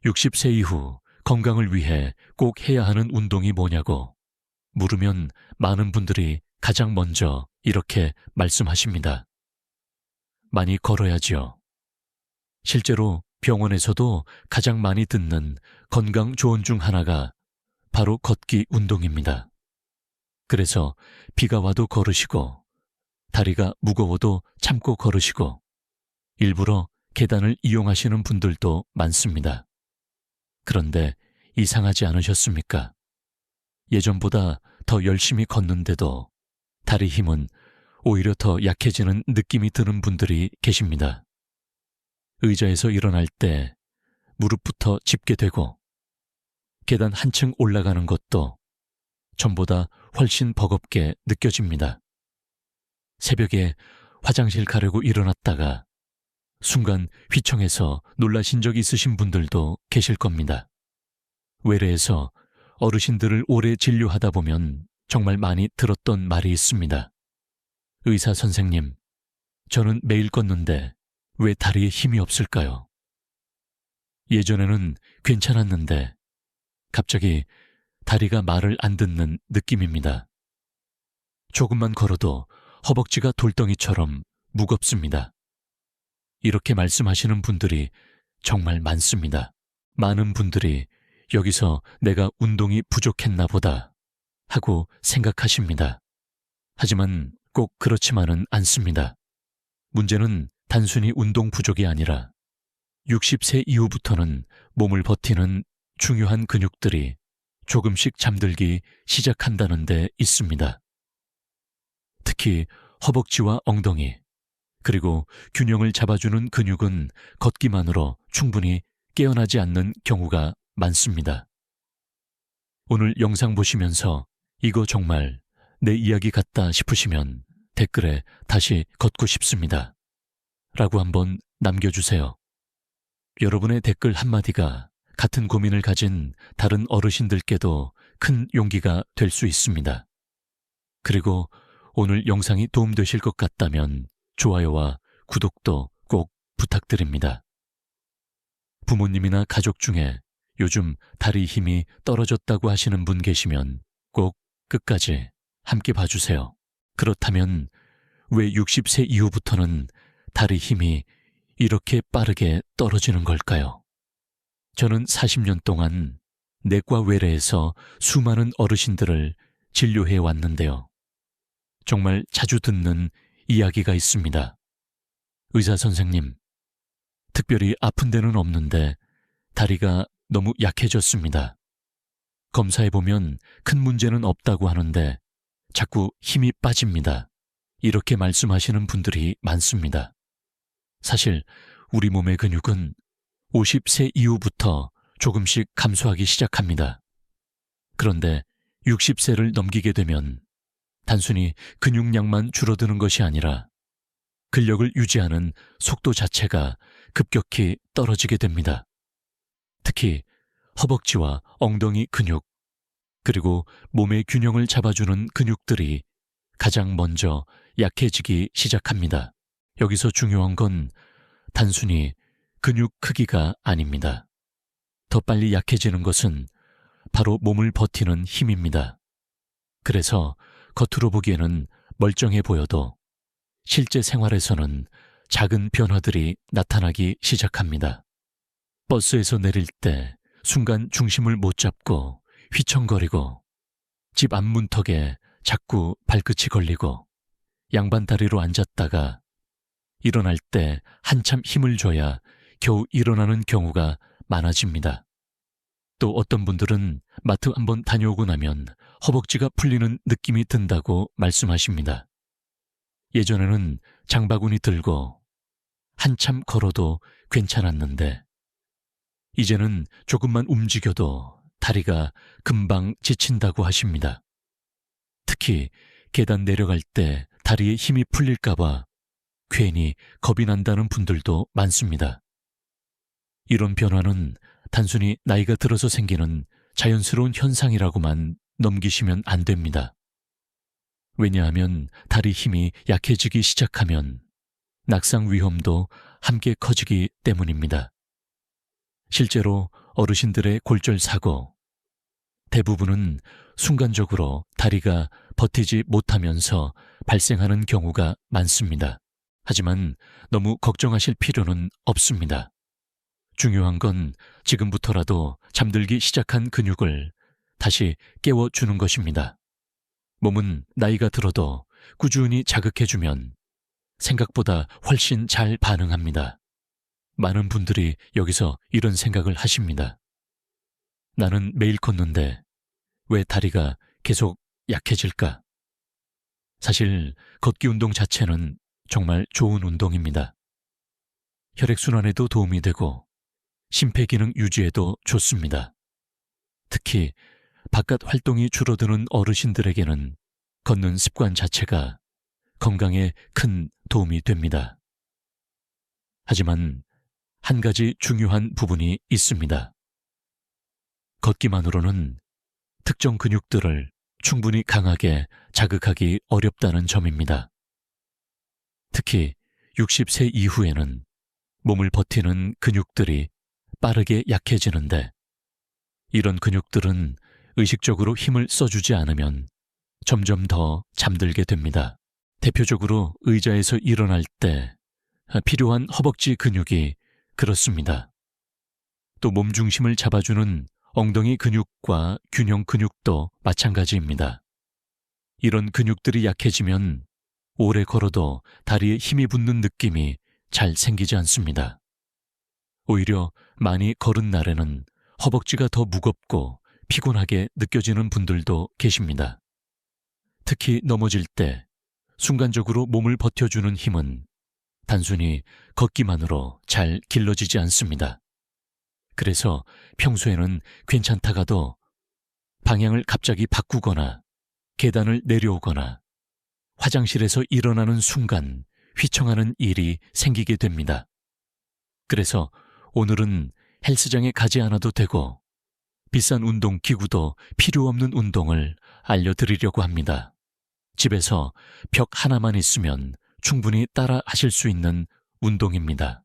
60세 이후 건강을 위해 꼭 해야 하는 운동이 뭐냐고 물으면 많은 분들이 가장 먼저 이렇게 말씀하십니다. 많이 걸어야지요. 실제로 병원에서도 가장 많이 듣는 건강 조언 중 하나가 바로 걷기 운동입니다. 그래서 비가 와도 걸으시고, 다리가 무거워도 참고 걸으시고, 일부러 계단을 이용하시는 분들도 많습니다. 그런데 이상하지 않으셨습니까? 예전보다 더 열심히 걷는데도 다리 힘은 오히려 더 약해지는 느낌이 드는 분들이 계십니다. 의자에서 일어날 때 무릎부터 짚게 되고, 계단 한층 올라가는 것도 전보다 훨씬 버겁게 느껴집니다. 새벽에 화장실 가려고 일어났다가 순간 휘청해서 놀라신 적 있으신 분들도 계실 겁니다. 외래에서 어르신들을 오래 진료하다 보면 정말 많이 들었던 말이 있습니다. 의사 선생님, 저는 매일 걷는데 왜 다리에 힘이 없을까요? 예전에는 괜찮았는데 갑자기 다리가 말을 안 듣는 느낌입니다. 조금만 걸어도 허벅지가 돌덩이처럼 무겁습니다. 이렇게 말씀하시는 분들이 정말 많습니다. 많은 분들이 여기서 내가 운동이 부족했나 보다 하고 생각하십니다. 하지만 꼭 그렇지만은 않습니다. 문제는 단순히 운동 부족이 아니라 60세 이후부터는 몸을 버티는 중요한 근육들이 조금씩 잠들기 시작한다는 데 있습니다. 특히 허벅지와 엉덩이, 그리고 균형을 잡아주는 근육은 걷기만으로 충분히 깨어나지 않는 경우가 많습니다. 오늘 영상 보시면서 이거 정말 내 이야기 같다 싶으시면 댓글에 다시 걷고 싶습니다 라고 한번 남겨주세요. 여러분의 댓글 한마디가 같은 고민을 가진 다른 어르신들께도 큰 용기가 될 수 있습니다. 그리고 오늘 영상이 도움되실 것 같다면 좋아요와 구독도 꼭 부탁드립니다. 부모님이나 가족 중에 요즘 다리 힘이 떨어졌다고 하시는 분 계시면 꼭 끝까지 함께 봐주세요. 그렇다면 왜 60세 이후부터는 다리 힘이 이렇게 빠르게 떨어지는 걸까요? 저는 40년 동안 내과 외래에서 수많은 어르신들을 진료해 왔는데요. 정말 자주 듣는 이야기가 있습니다. 의사 선생님, 특별히 아픈 데는 없는데 다리가 너무 약해졌습니다. 검사해보면 큰 문제는 없다고 하는데 자꾸 힘이 빠집니다. 이렇게 말씀하시는 분들이 많습니다. 사실 우리 몸의 근육은 50세 이후부터 조금씩 감소하기 시작합니다. 그런데 60세를 넘기게 되면 단순히 근육량만 줄어드는 것이 아니라 근력을 유지하는 속도 자체가 급격히 떨어지게 됩니다. 특히 허벅지와 엉덩이 근육, 그리고 몸의 균형을 잡아주는 근육들이 가장 먼저 약해지기 시작합니다. 여기서 중요한 건 단순히 근육 크기가 아닙니다. 더 빨리 약해지는 것은 바로 몸을 버티는 힘입니다. 그래서 겉으로 보기에는 멀쩡해 보여도 실제 생활에서는 작은 변화들이 나타나기 시작합니다. 버스에서 내릴 때 순간 중심을 못 잡고 휘청거리고, 집 앞문턱에 자꾸 발끝이 걸리고, 양반다리로 앉았다가 일어날 때 한참 힘을 줘야 겨우 일어나는 경우가 많아집니다. 또 어떤 분들은 마트 한번 다녀오고 나면 허벅지가 풀리는 느낌이 든다고 말씀하십니다. 예전에는 장바구니 들고 한참 걸어도 괜찮았는데 이제는 조금만 움직여도 다리가 금방 지친다고 하십니다. 특히 계단 내려갈 때 다리에 힘이 풀릴까봐 괜히 겁이 난다는 분들도 많습니다. 이런 변화는 단순히 나이가 들어서 생기는 자연스러운 현상이라고만 넘기시면 안 됩니다. 왜냐하면 다리 힘이 약해지기 시작하면 낙상 위험도 함께 커지기 때문입니다. 실제로 어르신들의 골절사고, 대부분은 순간적으로 다리가 버티지 못하면서 발생하는 경우가 많습니다. 하지만 너무 걱정하실 필요는 없습니다. 중요한 건 지금부터라도 잠들기 시작한 근육을 다시 깨워주는 것입니다. 몸은 나이가 들어도 꾸준히 자극해주면 생각보다 훨씬 잘 반응합니다. 많은 분들이 여기서 이런 생각을 하십니다. 나는 매일 걷는데 왜 다리가 계속 약해질까? 사실 걷기 운동 자체는 정말 좋은 운동입니다. 혈액순환에도 도움이 되고 심폐기능 유지에도 좋습니다. 특히 바깥 활동이 줄어드는 어르신들에게는 걷는 습관 자체가 건강에 큰 도움이 됩니다. 하지만 한 가지 중요한 부분이 있습니다. 걷기만으로는 특정 근육들을 충분히 강하게 자극하기 어렵다는 점입니다. 특히 60세 이후에는 몸을 버티는 근육들이 빠르게 약해지는데, 이런 근육들은 의식적으로 힘을 써주지 않으면 점점 더 잠들게 됩니다. 대표적으로 의자에서 일어날 때 필요한 허벅지 근육이 그렇습니다. 또 몸중심을 잡아주는 엉덩이 근육과 균형 근육도 마찬가지입니다. 이런 근육들이 약해지면 오래 걸어도 다리에 힘이 붙는 느낌이 잘 생기지 않습니다. 오히려 많이 걸은 날에는 허벅지가 더 무겁고 피곤하게 느껴지는 분들도 계십니다. 특히 넘어질 때 순간적으로 몸을 버텨주는 힘은 단순히 걷기만으로 잘 길러지지 않습니다. 그래서 평소에는 괜찮다가도 방향을 갑자기 바꾸거나 계단을 내려오거나 화장실에서 일어나는 순간 휘청하는 일이 생기게 됩니다. 그래서 오늘은 헬스장에 가지 않아도 되고 비싼 운동 기구도 필요 없는 운동을 알려드리려고 합니다. 집에서 벽 하나만 있으면 충분히 따라 하실 수 있는 운동입니다.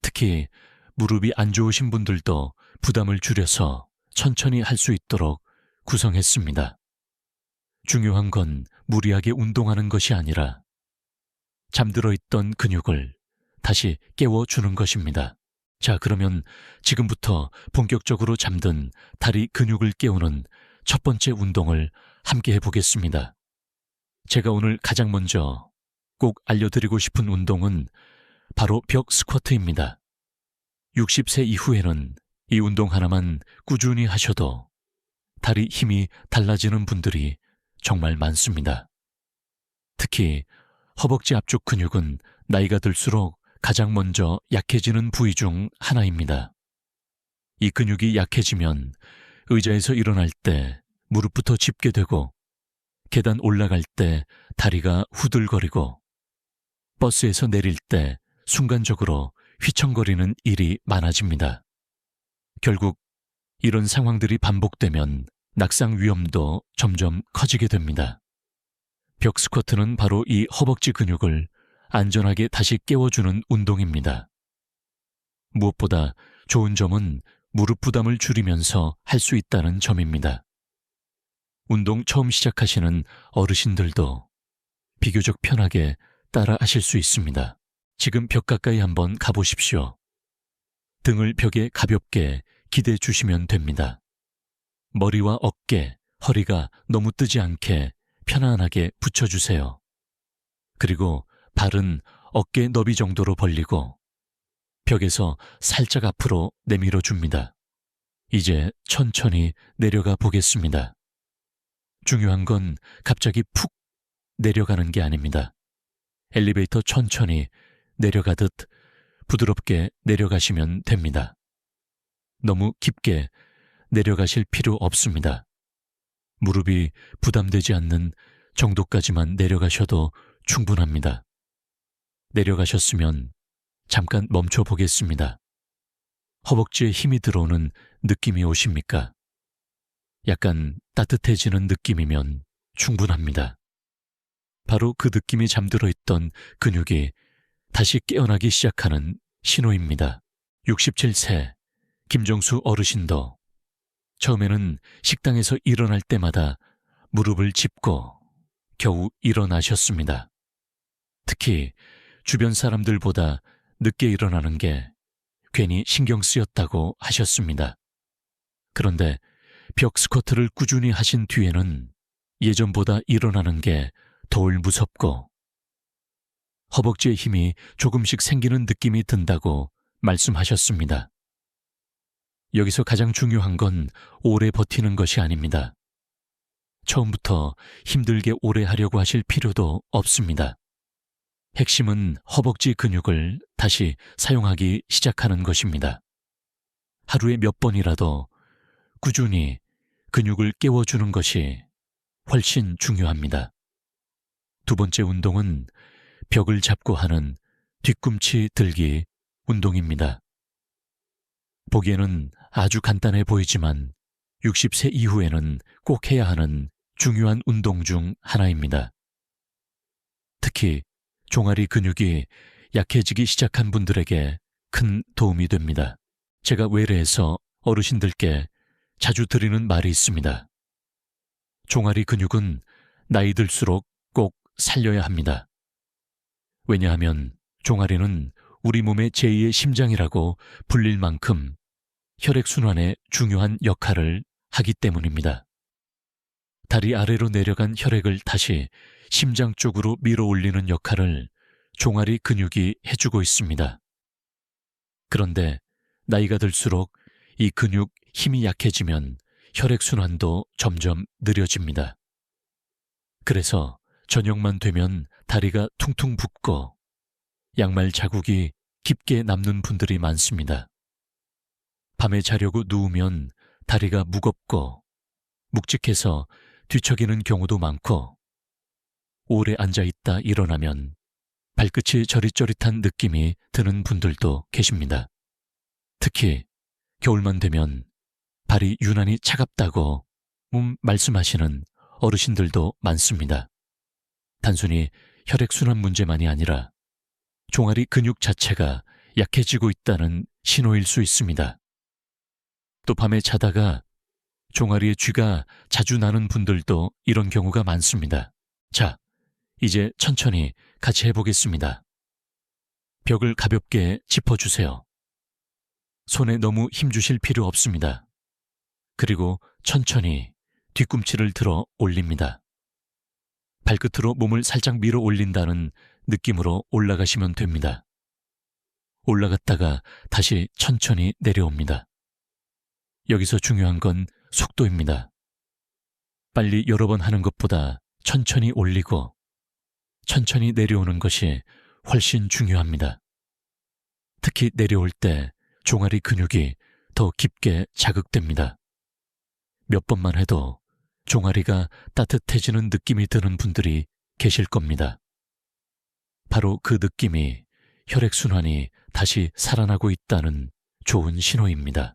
특히 무릎이 안 좋으신 분들도 부담을 줄여서 천천히 할 수 있도록 구성했습니다. 중요한 건 무리하게 운동하는 것이 아니라 잠들어 있던 근육을 다시 깨워주는 것입니다. 자, 그러면 지금부터 본격적으로 잠든 다리 근육을 깨우는 첫 번째 운동을 함께 해보겠습니다. 제가 오늘 가장 먼저 꼭 알려드리고 싶은 운동은 바로 벽 스쿼트입니다. 60세 이후에는 이 운동 하나만 꾸준히 하셔도 다리 힘이 달라지는 분들이 정말 많습니다. 특히 허벅지 앞쪽 근육은 나이가 들수록 가장 먼저 약해지는 부위 중 하나입니다. 이 근육이 약해지면 의자에서 일어날 때 무릎부터 짚게 되고, 계단 올라갈 때 다리가 후들거리고, 버스에서 내릴 때 순간적으로 휘청거리는 일이 많아집니다. 결국 이런 상황들이 반복되면 낙상 위험도 점점 커지게 됩니다. 벽 스쿼트는 바로 이 허벅지 근육을 안전하게 다시 깨워주는 운동입니다. 무엇보다 좋은 점은 무릎 부담을 줄이면서 할 수 있다는 점입니다. 운동 처음 시작하시는 어르신들도 비교적 편하게 따라 하실 수 있습니다. 지금 벽 가까이 한번 가보십시오. 등을 벽에 가볍게 기대 주시면 됩니다. 머리와 어깨, 허리가 너무 뜨지 않게 편안하게 붙여주세요. 그리고 발은 어깨 너비 정도로 벌리고 벽에서 살짝 앞으로 내밀어 줍니다. 이제 천천히 내려가 보겠습니다. 중요한 건 갑자기 푹 내려가는 게 아닙니다. 엘리베이터 천천히 내려가듯 부드럽게 내려가시면 됩니다. 너무 깊게 내려가실 필요 없습니다. 무릎이 부담되지 않는 정도까지만 내려가셔도 충분합니다. 내려가셨으면 잠깐 멈춰 보겠습니다. 허벅지에 힘이 들어오는 느낌이 오십니까? 약간 따뜻해지는 느낌이면 충분합니다. 바로 그 느낌이 잠들어 있던 근육이 다시 깨어나기 시작하는 신호입니다. 67세, 김정수 어르신도 처음에는 식당에서 일어날 때마다 무릎을 짚고 겨우 일어나셨습니다. 특히 주변 사람들보다 늦게 일어나는 게 괜히 신경 쓰였다고 하셨습니다. 그런데 벽 스쿼트를 꾸준히 하신 뒤에는 예전보다 일어나는 게 덜 무섭고 허벅지에 힘이 조금씩 생기는 느낌이 든다고 말씀하셨습니다. 여기서 가장 중요한 건 오래 버티는 것이 아닙니다. 처음부터 힘들게 오래 하려고 하실 필요도 없습니다. 핵심은 허벅지 근육을 다시 사용하기 시작하는 것입니다. 하루에 몇 번이라도 꾸준히 근육을 깨워주는 것이 훨씬 중요합니다. 두 번째 운동은 벽을 잡고 하는 뒤꿈치 들기 운동입니다. 보기에는 아주 간단해 보이지만 60세 이후에는 꼭 해야 하는 중요한 운동 중 하나입니다. 특히 종아리 근육이 약해지기 시작한 분들에게 큰 도움이 됩니다. 제가 외래에서 어르신들께 자주 드리는 말이 있습니다. 종아리 근육은 나이 들수록 꼭 살려야 합니다. 왜냐하면 종아리는 우리 몸의 제2의 심장이라고 불릴 만큼 혈액순환에 중요한 역할을 하기 때문입니다. 다리 아래로 내려간 혈액을 다시 심장 쪽으로 밀어 올리는 역할을 종아리 근육이 해주고 있습니다. 그런데 나이가 들수록 이 근육 힘이 약해지면 혈액순환도 점점 느려집니다. 그래서 저녁만 되면 다리가 퉁퉁 붓고 양말 자국이 깊게 남는 분들이 많습니다. 밤에 자려고 누우면 다리가 무겁고 묵직해서 뒤척이는 경우도 많고 오래 앉아있다 일어나면 발끝이 저릿저릿한 느낌이 드는 분들도 계십니다. 특히 겨울만 되면 발이 유난히 차갑다고 말씀하시는 어르신들도 많습니다. 단순히 혈액순환 문제만이 아니라 종아리 근육 자체가 약해지고 있다는 신호일 수 있습니다. 또 밤에 자다가 종아리에 쥐가 자주 나는 분들도 이런 경우가 많습니다. 자, 이제 천천히 같이 해보겠습니다. 벽을 가볍게 짚어주세요. 손에 너무 힘주실 필요 없습니다. 그리고 천천히 뒤꿈치를 들어 올립니다. 발끝으로 몸을 살짝 밀어 올린다는 느낌으로 올라가시면 됩니다. 올라갔다가 다시 천천히 내려옵니다. 여기서 중요한 건 속도입니다. 빨리 여러 번 하는 것보다 천천히 올리고 천천히 내려오는 것이 훨씬 중요합니다. 특히 내려올 때 종아리 근육이 더 깊게 자극됩니다. 몇 번만 해도 종아리가 따뜻해지는 느낌이 드는 분들이 계실 겁니다. 바로 그 느낌이 혈액순환이 다시 살아나고 있다는 좋은 신호입니다.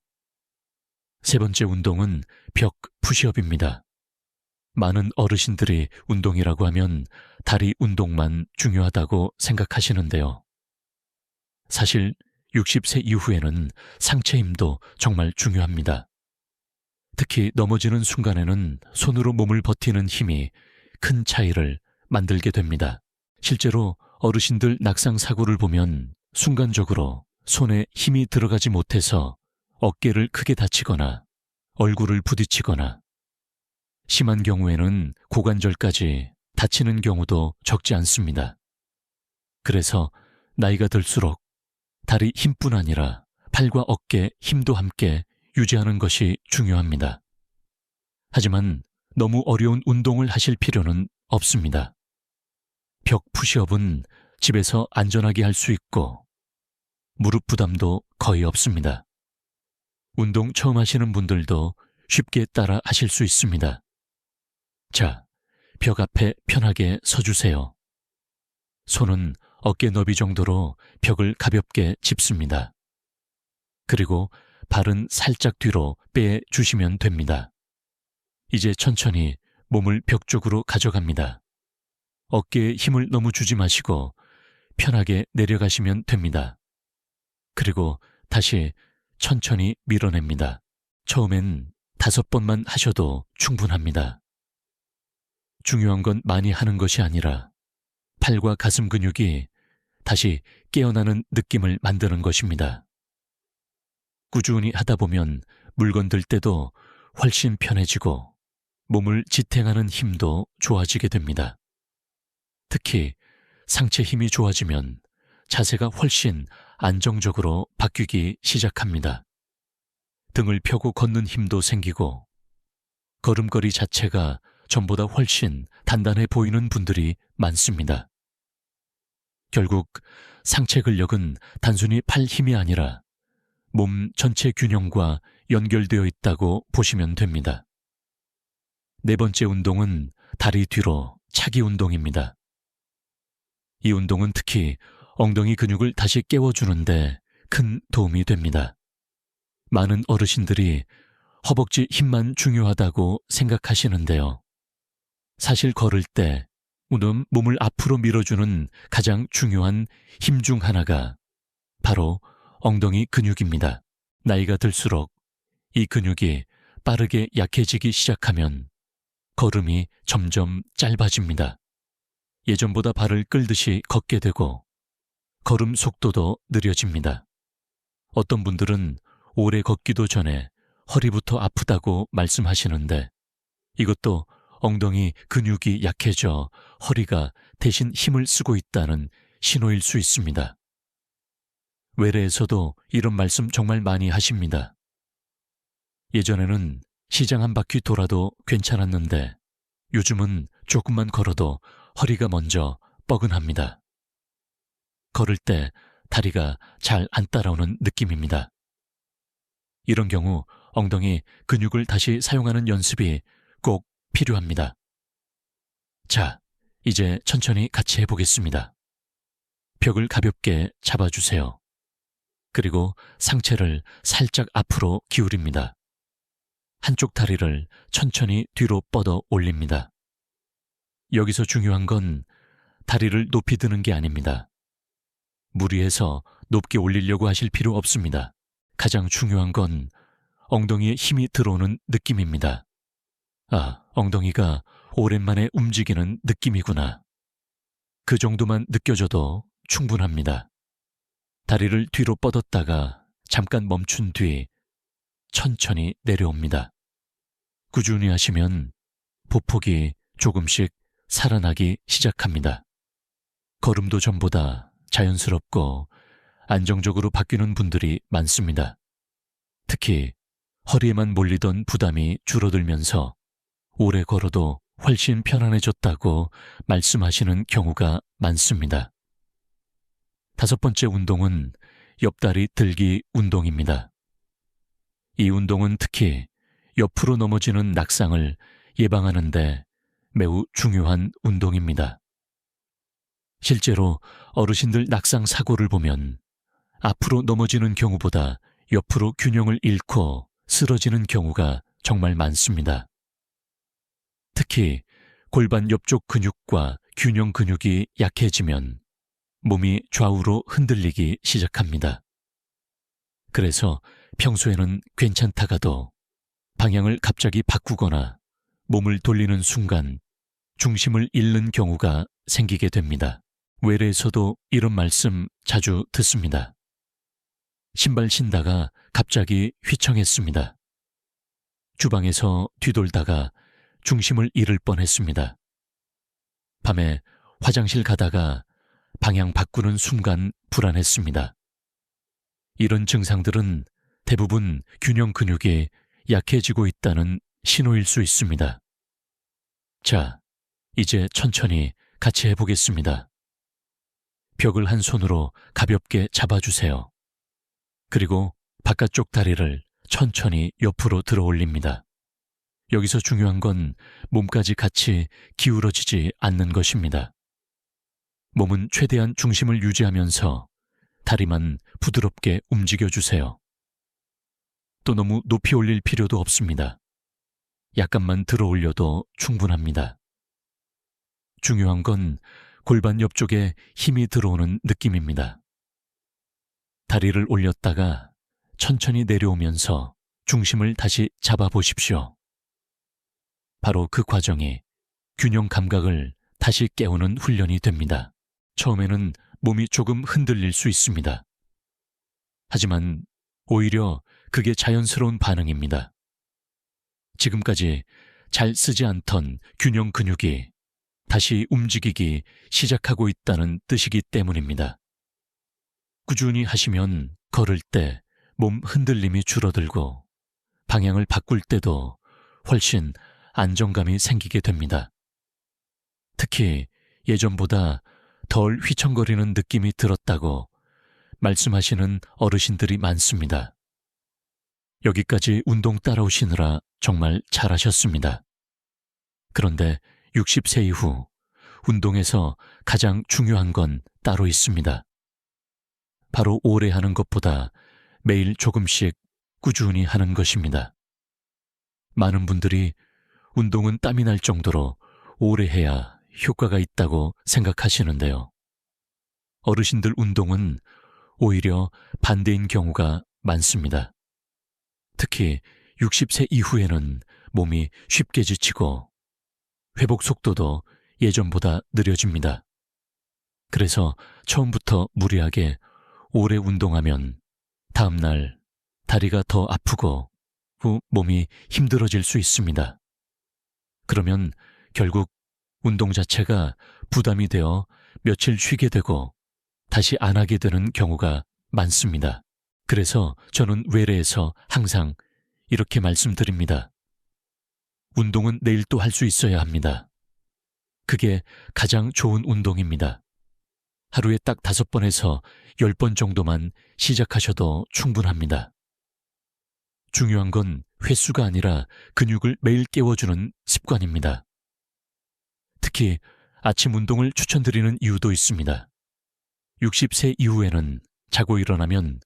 세 번째 운동은 벽 푸시업입니다. 많은 어르신들이 운동이라고 하면 다리 운동만 중요하다고 생각하시는데요. 사실 60세 이후에는 상체 힘도 정말 중요합니다. 특히 넘어지는 순간에는 손으로 몸을 버티는 힘이 큰 차이를 만들게 됩니다. 실제로 어르신들 낙상 사고를 보면 순간적으로 손에 힘이 들어가지 못해서 어깨를 크게 다치거나 얼굴을 부딪히거나 심한 경우에는 고관절까지 다치는 경우도 적지 않습니다. 그래서 나이가 들수록 다리 힘뿐 아니라 팔과 어깨 힘도 함께 유지하는 것이 중요합니다. 하지만 너무 어려운 운동을 하실 필요는 없습니다. 벽 푸시업은 집에서 안전하게 할 수 있고 무릎 부담도 거의 없습니다. 운동 처음 하시는 분들도 쉽게 따라 하실 수 있습니다. 자, 벽 앞에 편하게 서주세요. 손은 어깨 너비 정도로 벽을 가볍게 짚습니다. 그리고 발은 살짝 뒤로 빼주시면 됩니다. 이제 천천히 몸을 벽 쪽으로 가져갑니다. 어깨에 힘을 너무 주지 마시고 편하게 내려가시면 됩니다. 그리고 다시 천천히 밀어냅니다. 처음엔 5번만 하셔도 충분합니다. 중요한 건 많이 하는 것이 아니라 팔과 가슴 근육이 다시 깨어나는 느낌을 만드는 것입니다. 꾸준히 하다 보면 물건 들 때도 훨씬 편해지고 몸을 지탱하는 힘도 좋아지게 됩니다. 특히 상체 힘이 좋아지면 자세가 훨씬 안정적으로 바뀌기 시작합니다. 등을 펴고 걷는 힘도 생기고 걸음걸이 자체가 전보다 훨씬 단단해 보이는 분들이 많습니다. 결국 상체 근력은 단순히 팔 힘이 아니라 몸 전체 균형과 연결되어 있다고 보시면 됩니다. 네 번째 운동은 다리 뒤로 차기 운동입니다. 이 운동은 특히 엉덩이 근육을 다시 깨워주는데 큰 도움이 됩니다. 많은 어르신들이 허벅지 힘만 중요하다고 생각하시는데요. 사실 걸을 때 몸을 앞으로 밀어주는 가장 중요한 힘 중 하나가 바로 엉덩이 근육입니다. 나이가 들수록 이 근육이 빠르게 약해지기 시작하면 걸음이 점점 짧아집니다. 예전보다 발을 끌듯이 걷게 되고 걸음 속도도 느려집니다. 어떤 분들은 오래 걷기도 전에 허리부터 아프다고 말씀하시는데 이것도 엉덩이 근육이 약해져 허리가 대신 힘을 쓰고 있다는 신호일 수 있습니다. 외래에서도 이런 말씀 정말 많이 하십니다. 예전에는 시장 한 바퀴 돌아도 괜찮았는데 요즘은 조금만 걸어도 허리가 먼저 뻐근합니다. 걸을 때 다리가 잘 안 따라오는 느낌입니다. 이런 경우 엉덩이 근육을 다시 사용하는 연습이 꼭 필요합니다. 자, 이제 천천히 같이 해보겠습니다. 벽을 가볍게 잡아주세요. 그리고 상체를 살짝 앞으로 기울입니다. 한쪽 다리를 천천히 뒤로 뻗어 올립니다. 여기서 중요한 건 다리를 높이 드는 게 아닙니다. 무리해서 높게 올리려고 하실 필요 없습니다. 가장 중요한 건 엉덩이에 힘이 들어오는 느낌입니다. 아, 엉덩이가 오랜만에 움직이는 느낌이구나. 그 정도만 느껴져도 충분합니다. 다리를 뒤로 뻗었다가 잠깐 멈춘 뒤 천천히 내려옵니다. 꾸준히 하시면 보폭이 조금씩 살아나기 시작합니다. 걸음도 전보다 자연스럽고 안정적으로 바뀌는 분들이 많습니다. 특히 허리에만 몰리던 부담이 줄어들면서 오래 걸어도 훨씬 편안해졌다고 말씀하시는 경우가 많습니다. 5번째 운동은 옆다리 들기 운동입니다. 이 운동은 특히 옆으로 넘어지는 낙상을 예방하는 데 매우 중요한 운동입니다. 실제로 어르신들 낙상 사고를 보면 앞으로 넘어지는 경우보다 옆으로 균형을 잃고 쓰러지는 경우가 정말 많습니다. 특히 골반 옆쪽 근육과 균형 근육이 약해지면 몸이 좌우로 흔들리기 시작합니다. 그래서 평소에는 괜찮다가도 방향을 갑자기 바꾸거나 몸을 돌리는 순간 중심을 잃는 경우가 생기게 됩니다. 외래에서도 이런 말씀 자주 듣습니다. 신발 신다가 갑자기 휘청했습니다. 주방에서 뒤돌다가 중심을 잃을 뻔했습니다. 밤에 화장실 가다가 방향 바꾸는 순간 불안했습니다. 이런 증상들은 대부분 균형 근육이 약해지고 있다는 신호일 수 있습니다. 자, 이제 천천히 같이 해보겠습니다. 벽을 한 손으로 가볍게 잡아주세요. 그리고 바깥쪽 다리를 천천히 옆으로 들어 올립니다. 여기서 중요한 건 몸까지 같이 기울어지지 않는 것입니다. 몸은 최대한 중심을 유지하면서 다리만 부드럽게 움직여주세요. 또 너무 높이 올릴 필요도 없습니다. 약간만 들어 올려도 충분합니다. 중요한 건 골반 옆쪽에 힘이 들어오는 느낌입니다. 다리를 올렸다가 천천히 내려오면서 중심을 다시 잡아보십시오. 바로 그 과정이 균형 감각을 다시 깨우는 훈련이 됩니다. 처음에는 몸이 조금 흔들릴 수 있습니다. 하지만 오히려 그게 자연스러운 반응입니다. 지금까지 잘 쓰지 않던 균형 근육이 다시 움직이기 시작하고 있다는 뜻이기 때문입니다. 꾸준히 하시면 걸을 때 몸 흔들림이 줄어들고 방향을 바꿀 때도 훨씬 안정감이 생기게 됩니다. 특히 예전보다 덜 휘청거리는 느낌이 들었다고 말씀하시는 어르신들이 많습니다. 여기까지 운동 따라오시느라 정말 잘하셨습니다. 그런데 60세 이후 운동에서 가장 중요한 건 따로 있습니다. 바로 오래 하는 것보다 매일 조금씩 꾸준히 하는 것입니다. 많은 분들이 운동은 땀이 날 정도로 오래 해야 효과가 있다고 생각하시는데요. 어르신들 운동은 오히려 반대인 경우가 많습니다. 특히 60세 이후에는 몸이 쉽게 지치고 회복 속도도 예전보다 느려집니다. 그래서 처음부터 무리하게 오래 운동하면 다음날 다리가 더 아프고 후 몸이 힘들어질 수 있습니다. 그러면 결국 운동 자체가 부담이 되어 며칠 쉬게 되고 다시 안 하게 되는 경우가 많습니다. 그래서 저는 외래에서 항상 이렇게 말씀드립니다. 운동은 내일 또 할 수 있어야 합니다. 그게 가장 좋은 운동입니다. 하루에 딱 5번에서 10번 정도만 시작하셔도 충분합니다. 중요한 건 횟수가 아니라 근육을 매일 깨워주는 습관입니다. 특히 아침 운동을 추천드리는 이유도 있습니다. 60세 이후에는 자고 일어나면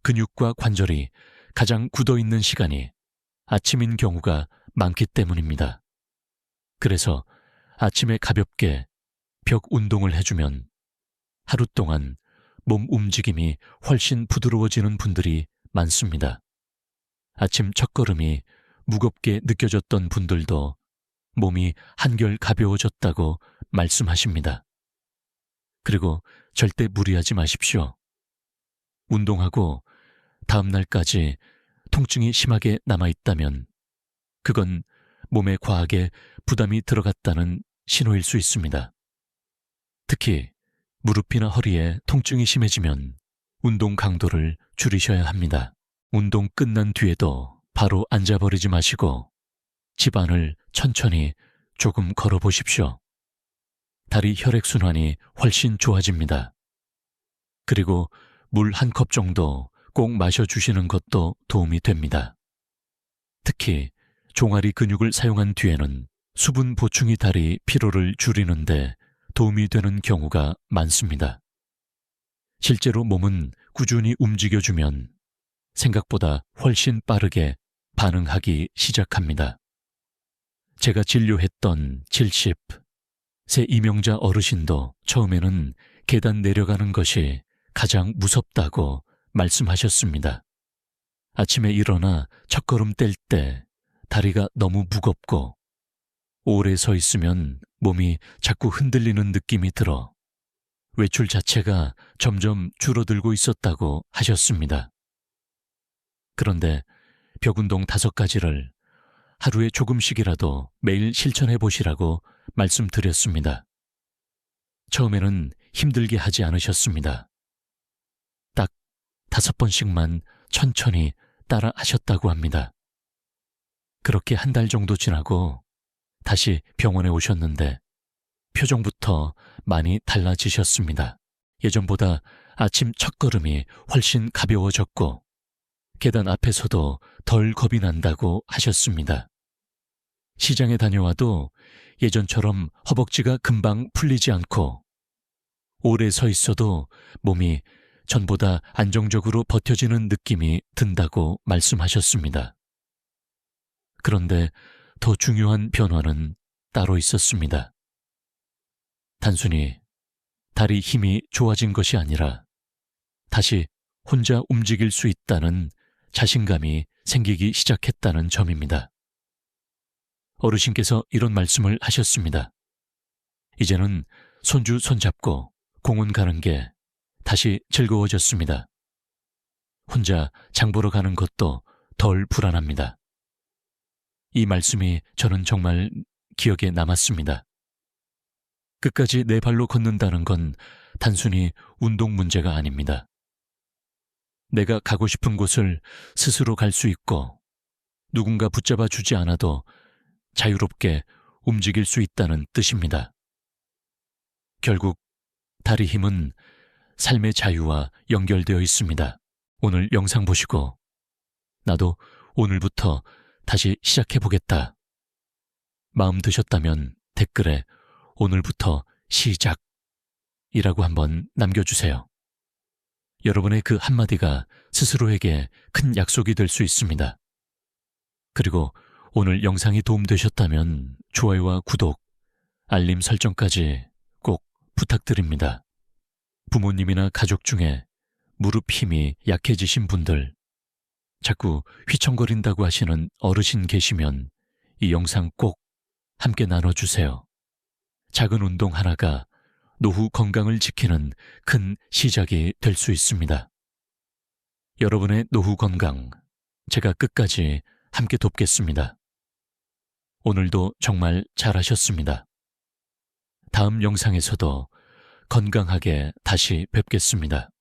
근육과 관절이 가장 굳어있는 시간이 아침인 경우가 많기 때문입니다. 그래서 아침에 가볍게 벽 운동을 해주면 하루 동안 몸 움직임이 훨씬 부드러워지는 분들이 많습니다. 아침 첫걸음이 무겁게 느껴졌던 분들도 몸이 한결 가벼워졌다고 말씀하십니다. 그리고 절대 무리하지 마십시오. 운동하고 다음 날까지 통증이 심하게 남아있다면 그건 몸에 과하게 부담이 들어갔다는 신호일 수 있습니다. 특히 무릎이나 허리에 통증이 심해지면 운동 강도를 줄이셔야 합니다. 운동 끝난 뒤에도 바로 앉아버리지 마시고 집안을 천천히 조금 걸어보십시오. 다리 혈액순환이 훨씬 좋아집니다. 그리고 물 1컵 정도 꼭 마셔주시는 것도 도움이 됩니다. 특히 종아리 근육을 사용한 뒤에는 수분 보충이 다리 피로를 줄이는데 도움이 되는 경우가 많습니다. 실제로 몸은 꾸준히 움직여주면 생각보다 훨씬 빠르게 반응하기 시작합니다. 제가 진료했던 70세 이명자 어르신도 처음에는 계단 내려가는 것이 가장 무섭다고 말씀하셨습니다. 아침에 일어나 첫걸음 뗄 때 다리가 너무 무겁고 오래 서 있으면 몸이 자꾸 흔들리는 느낌이 들어 외출 자체가 점점 줄어들고 있었다고 하셨습니다. 그런데 벽운동 5가지를 하루에 조금씩이라도 매일 실천해 보시라고 말씀드렸습니다. 처음에는 힘들게 하지 않으셨습니다. 딱 5번씩만 천천히 따라 하셨다고 합니다. 그렇게 한 달 정도 지나고 다시 병원에 오셨는데 표정부터 많이 달라지셨습니다. 예전보다 아침 첫걸음이 훨씬 가벼워졌고 계단 앞에서도 덜 겁이 난다고 하셨습니다. 시장에 다녀와도 예전처럼 허벅지가 금방 풀리지 않고 오래 서 있어도 몸이 전보다 안정적으로 버텨지는 느낌이 든다고 말씀하셨습니다. 그런데 더 중요한 변화는 따로 있었습니다. 단순히 다리 힘이 좋아진 것이 아니라 다시 혼자 움직일 수 있다는 자신감이 생기기 시작했다는 점입니다. 어르신께서 이런 말씀을 하셨습니다. 이제는 손주 손잡고 공원 가는 게 다시 즐거워졌습니다. 혼자 장 보러 가는 것도 덜 불안합니다. 이 말씀이 저는 정말 기억에 남았습니다. 끝까지 내 발로 걷는다는 건 단순히 운동 문제가 아닙니다. 내가 가고 싶은 곳을 스스로 갈 수 있고 누군가 붙잡아 주지 않아도 자유롭게 움직일 수 있다는 뜻입니다. 결국 다리 힘은 삶의 자유와 연결되어 있습니다. 오늘 영상 보시고 나도 오늘부터 다시 시작해보겠다. 마음 드셨다면 댓글에 오늘부터 시작이라고 한번 남겨주세요. 여러분의 그 한마디가 스스로에게 큰 약속이 될 수 있습니다. 그리고 오늘 영상이 도움되셨다면 좋아요와 구독, 알림 설정까지 꼭 부탁드립니다. 부모님이나 가족 중에 무릎 힘이 약해지신 분들, 자꾸 휘청거린다고 하시는 어르신 계시면 이 영상 꼭 함께 나눠주세요. 작은 운동 하나가 노후 건강을 지키는 큰 시작이 될 수 있습니다. 여러분의 노후 건강, 제가 끝까지 함께 돕겠습니다. 오늘도 정말 잘하셨습니다. 다음 영상에서도 건강하게 다시 뵙겠습니다.